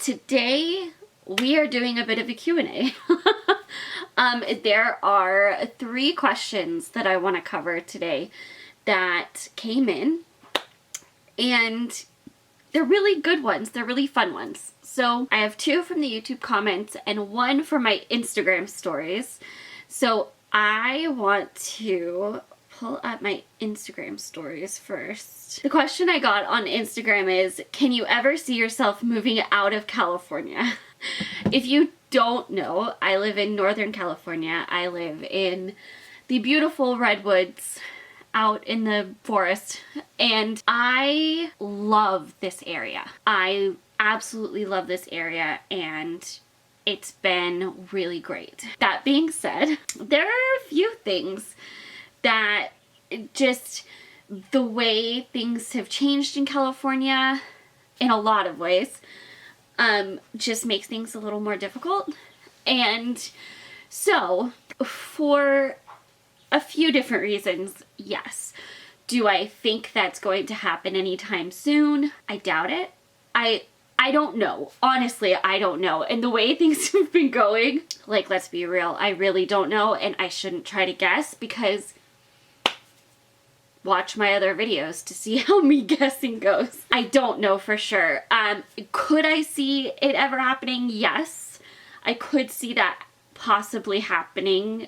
Today we are doing a bit of a Q&A. There are 3 questions that I want to cover today that came in, and they're really good ones. They're really fun ones. So I have 2 from the YouTube comments and 1 from my Instagram stories. So I want to pull up my Instagram stories first. The question I got on Instagram is, can you ever see yourself moving out of California? If you don't know, I live in Northern California. I live in the beautiful redwoods out in the forest, and I love this area. I absolutely love this area, and it's been really great. That being said, there are a few things that just the way things have changed in California in a lot of ways just makes things a little more difficult. And so for a few different reasons, yes. Do I think that's going to happen anytime soon? I doubt it. I don't know. Honestly, I don't know. And the way things have been going, like, let's be real, I really don't know, and I shouldn't try to guess, because watch my other videos to see how me guessing goes. I don't know for sure. Could I see it ever happening? Yes. I could see that possibly happening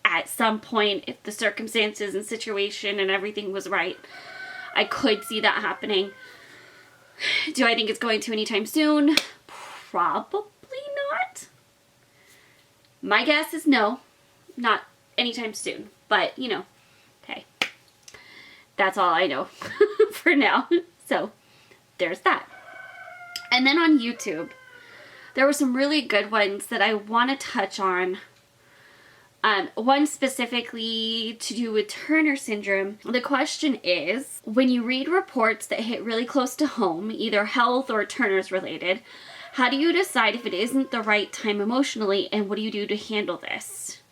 at some point if the circumstances and situation and everything was right. I could see that happening. Do I think it's going to anytime soon? Probably not. My guess is no, not anytime soon. But, you know, hey, that's all I know for now. So there's that. And then on YouTube, there were some really good ones that I want to touch on. One specifically to do with Turner syndrome. The question is, when you read reports that hit really close to home, either health or Turner's related, how do you decide if it isn't the right time emotionally, and what do you do to handle this?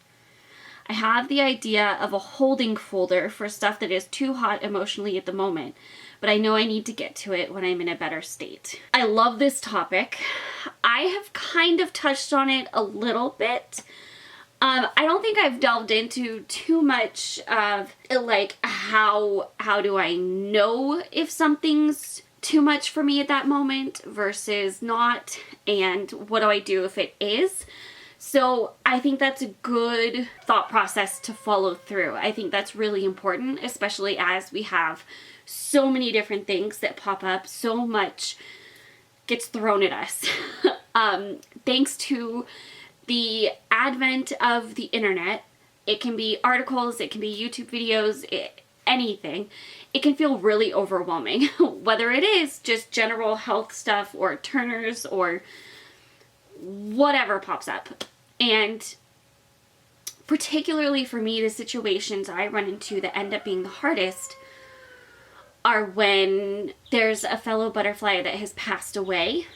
I have the idea of a holding folder for stuff that is too hot emotionally at the moment, but I know I need to get to it when I'm in a better state. I love this topic. I have kind of touched on it a little bit. I don't think I've delved into too much of, like, how do I know if something's too much for me at that moment versus not, and what do I do if it is. So I think that's a good thought process to follow through. I think that's really important, especially as we have so many different things that pop up, so much gets thrown at us. Thanks to the advent of the internet, it can be articles, it can be YouTube videos, anything. It can feel really overwhelming, whether it is just general health stuff or Turner's or whatever pops up. And particularly for me, the situations I run into that end up being the hardest are when there's a fellow butterfly that has passed away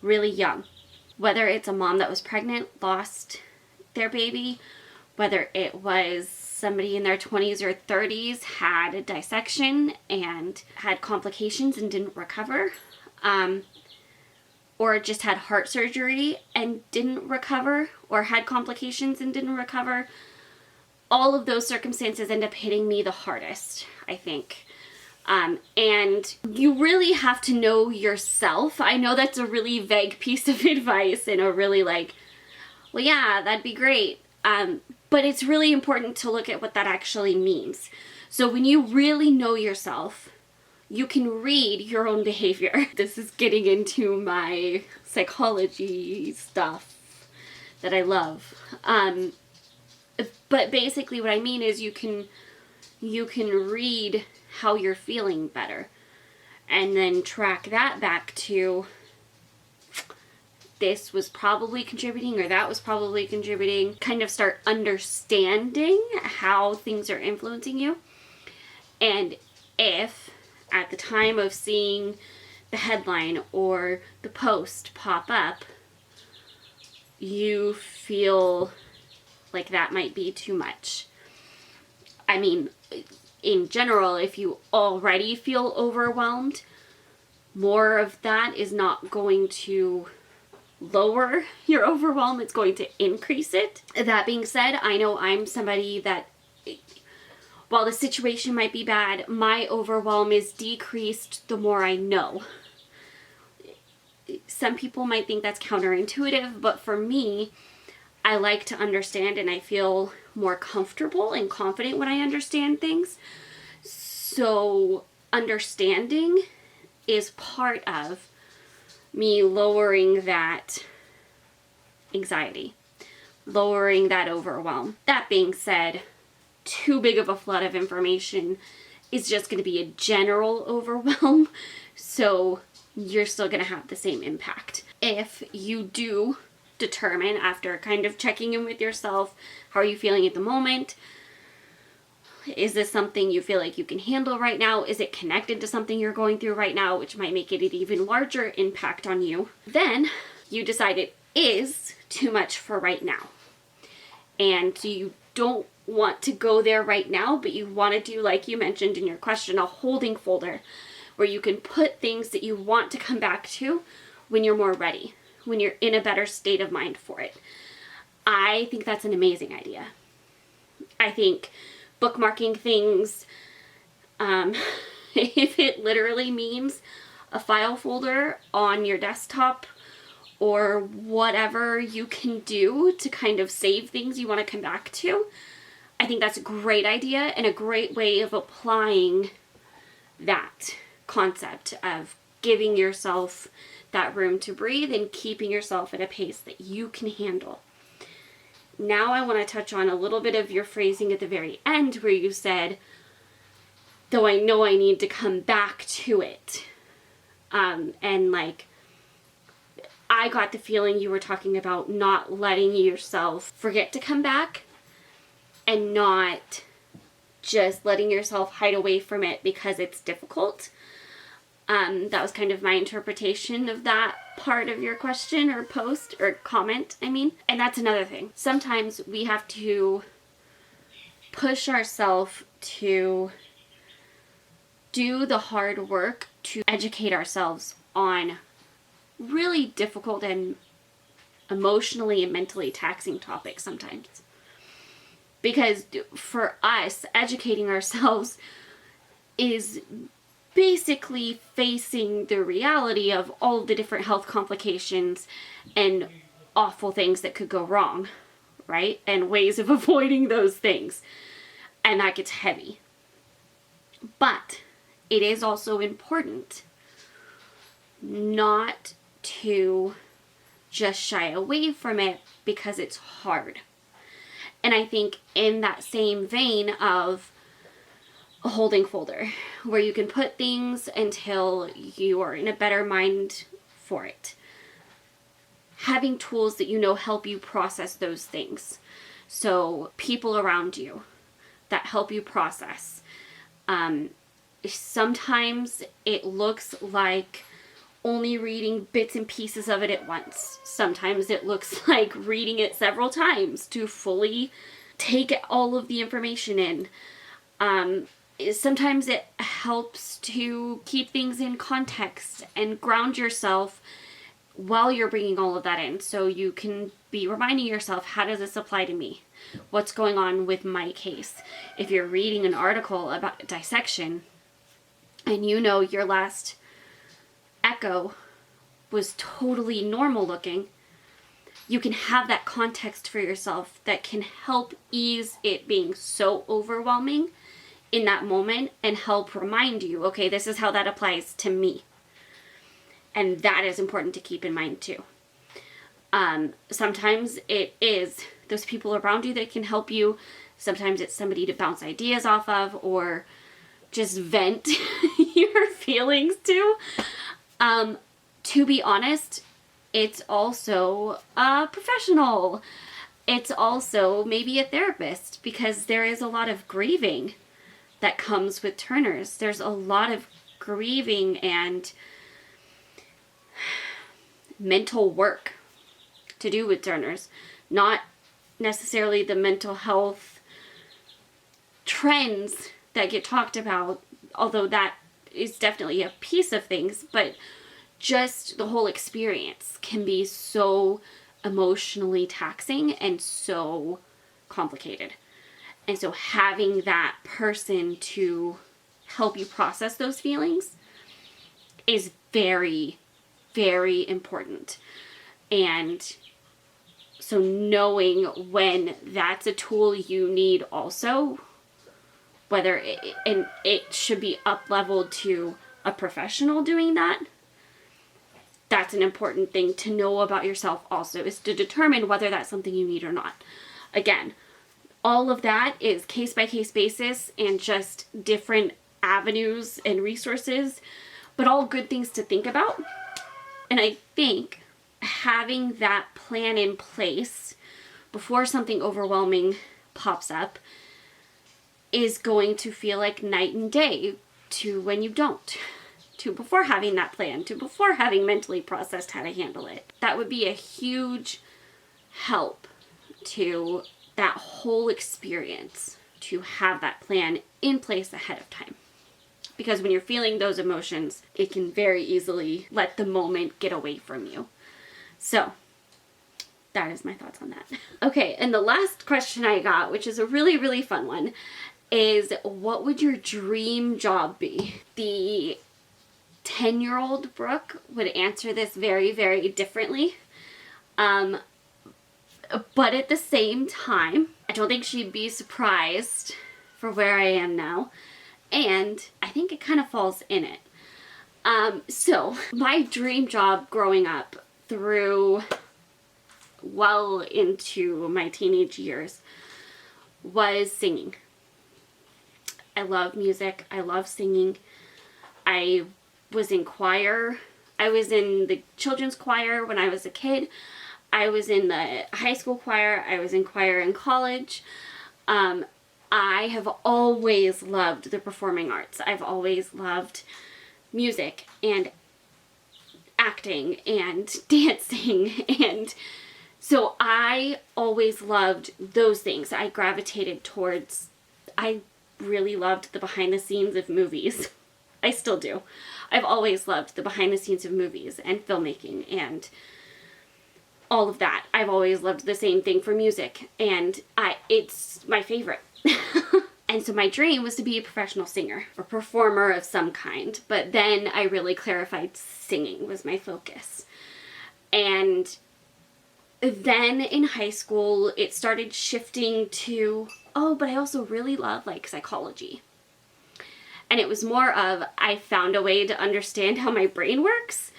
really young. Whether it's a mom that was pregnant, lost their baby, whether it was somebody in their 20s or 30s, had a dissection and had complications and didn't recover, or just had heart surgery and didn't recover, or had complications and didn't recover. All of those circumstances end up hitting me the hardest, I think. And you really have to know yourself. I know that's a really vague piece of advice and a really like, well, yeah, that'd be great. But it's really important to look at what that actually means. So when you really know yourself, you can read your own behavior. This is getting into my psychology stuff that I love. But basically what I mean is you can read how you're feeling better, and then track that back to, this was probably contributing or that was probably contributing. Kind of start understanding how things are influencing you. And if at the time of seeing the headline or the post pop up, you feel like that might be too much. I mean, in general, if you already feel overwhelmed, More of that is not going to lower your overwhelm, it's going to increase it. That being said, I know I'm somebody that, while the situation might be bad, my overwhelm is decreased the more I know. Some people might think that's counterintuitive, but for me, I like to understand, and I feel more comfortable and confident when I understand things. So understanding is part of me lowering that anxiety, lowering that overwhelm. That being said, too big of a flood of information is just going to be a general overwhelm, so you're still going to have the same impact. If you do determine, after kind of checking in with yourself, how are you feeling at the moment? Is this something you feel like you can handle right now? Is it connected to something you're going through right now, which might make it an even larger impact on you? Then you decide it is too much for right now. And you don't want to go there right now, but you want to do, like you mentioned in your question, a holding folder where you can put things that you want to come back to when you're more ready, when you're in a better state of mind for it. I think that's an amazing idea. I think bookmarking things, if it literally means a file folder on your desktop or whatever you can do to kind of save things you want to come back to, I think that's a great idea and a great way of applying that concept of giving yourself that room to breathe and keeping yourself at a pace that you can handle. Now I want to touch on a little bit of your phrasing at the very end where you said, though I know I need to come back to it. And like, I got the feeling you were talking about not letting yourself forget to come back and not just letting yourself hide away from it because it's difficult. That was kind of my interpretation of that part of your question or post or comment, I mean. And that's another thing. Sometimes we have to push ourselves to do the hard work to educate ourselves on really difficult and emotionally and mentally taxing topics sometimes. Because for us, educating ourselves is basically facing the reality of all of the different health complications and awful things that could go wrong, right? And ways of avoiding those things. And that gets heavy. But it is also important not to just shy away from it because it's hard. And I think in that same vein of a holding folder where you can put things until you are in a better mind for it. Having tools that you know help you process those things. So people around you that help you process. Sometimes it looks like only reading bits and pieces of it at once. Sometimes it looks like reading it several times to fully take all of the information in. Sometimes it helps to keep things in context and ground yourself while you're bringing all of that in. So you can be reminding yourself, how does this apply to me? What's going on with my case? If you're reading an article about dissection and you know your last echo was totally normal looking, you can have that context for yourself that can help ease it being so overwhelming in that moment and help remind you, okay, this is how that applies to me. And that is important to keep in mind too. Sometimes it is those people around you that can help you. Sometimes it's somebody to bounce ideas off of or just vent your feelings to. To be honest, it's also a professional. It's also maybe a therapist, because there is a lot of grieving that comes with Turners. There's a lot of grieving and mental work to do with Turners. Not necessarily the mental health trends that get talked about, although that is definitely a piece of things, but just the whole experience can be so emotionally taxing and so complicated. And so having that person to help you process those feelings is very, very important. And so knowing when that's a tool you need also, whether it should be up-leveled to a professional doing that, that's an important thing to know about yourself also, is to determine whether that's something you need or not. Again, all of that is case-by-case basis and just different avenues and resources, but all good things to think about. And I think having that plan in place before something overwhelming pops up is going to feel like night and day to when you don't, to before having that plan, to before having mentally processed how to handle it. That would be a huge help to that whole experience, to have that plan in place ahead of time. Because when you're feeling those emotions, it can very easily let the moment get away from you. So that is my thoughts on that. Okay, and the last question I got, which is a really, really fun one, is what would your dream job be? The 10-year-old Brooke would answer this very, very differently. But at the same time, I don't think she'd be surprised for where I am now. And I think it kind of falls in it. So my dream job growing up through well into my teenage years was singing. I love music. I love singing. I was in choir. I was in the children's choir when I was a kid. I was in the high school choir. I was in choir in college. I have always loved the performing arts. I've always loved music and acting and dancing. And so I always loved those things. I gravitated towards, I really loved the behind the scenes of movies. I still do. I've always loved the behind the scenes of movies and filmmaking and all of that. I've always loved the same thing for music, and it's my favorite. And so my dream was to be a professional singer or performer of some kind, but then I really clarified singing was my focus. And then in high school, it started shifting to, oh, but I also really love like psychology. And it was more of, I found a way to understand how my brain works,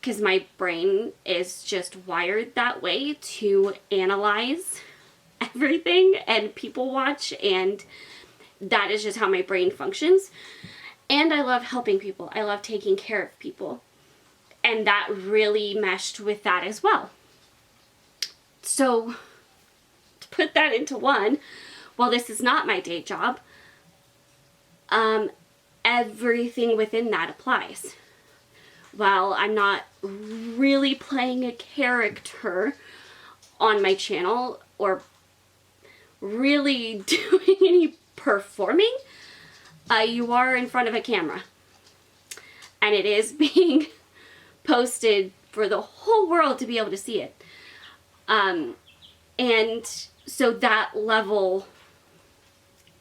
because my brain is just wired that way to analyze everything and people watch, and that is just how my brain functions. And I love helping people. I love taking care of people. And that really meshed with that as well. So to put that into one, while this is not my day job, everything within that applies. While I'm not really playing a character on my channel or really doing any performing, you are in front of a camera. And it is being posted for the whole world to be able to see it. And so that level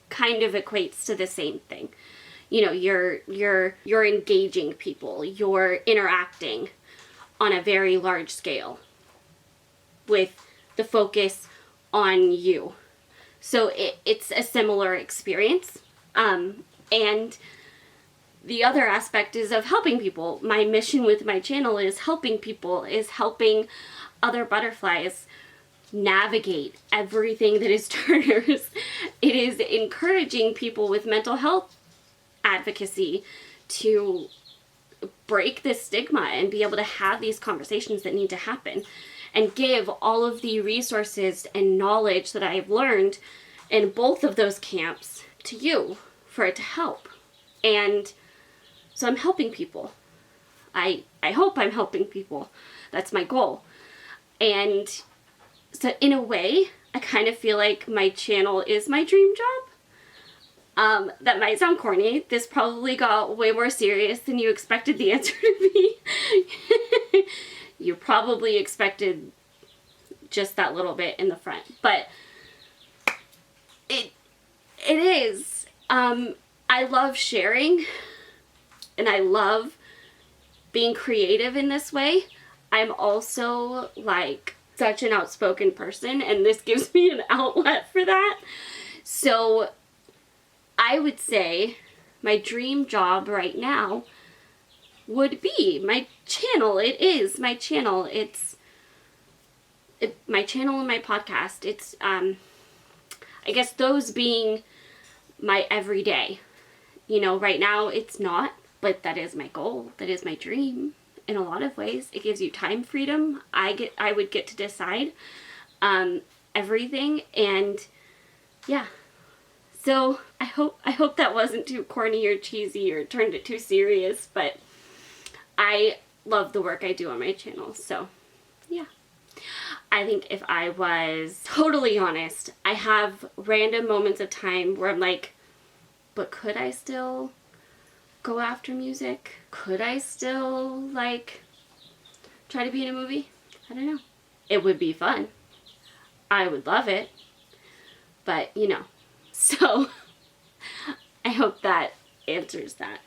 kind of equates to the same thing. You know, you're engaging people, you're interacting on a very large scale with the focus on you. So it's a similar experience. And the other aspect is of helping people. My mission with my channel is helping people, is helping other butterflies navigate everything that is Turner's. It is encouraging people with mental health advocacy to break this stigma and be able to have these conversations that need to happen, and give all of the resources and knowledge that I've learned in both of those camps to you for it to help. And so I'm helping people. I hope I'm helping people. That's my goal. And so in a way, I kind of feel like my channel is my dream job. That might sound corny. This probably got way more serious than you expected the answer to be. You probably expected just that little bit in the front, but it is. I love sharing, and I love being creative in this way. I'm also like such an outspoken person, and this gives me an outlet for that. So I would say my dream job right now would be my channel. It is my channel. My channel and my podcast. It's, I guess those being my everyday. You know, right now it's not, but that is my goal. That is my dream. In a lot of ways, it gives you time freedom. I would get to decide everything, and yeah. So I hope that wasn't too corny or cheesy or turned it too serious, but I love the work I do on my channel. So yeah. I think if I was totally honest, I have random moments of time where I'm like, but could I still go after music? Could I still, like, try to be in a movie? I don't know. It would be fun. I would love it. But, you know. So, I hope that answers that.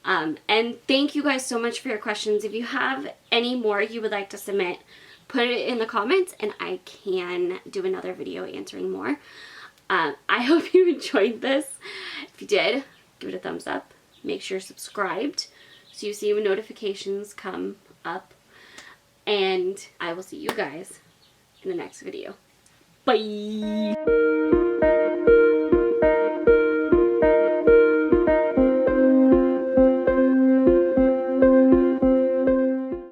And thank you guys so much for your questions. If you have any more you would like to submit, put it in the comments and I can do another video answering more. I hope you enjoyed this. If you did, give it a thumbs up. Make sure you're subscribed so you see when notifications come up. And I will see you guys in the next video. Bye!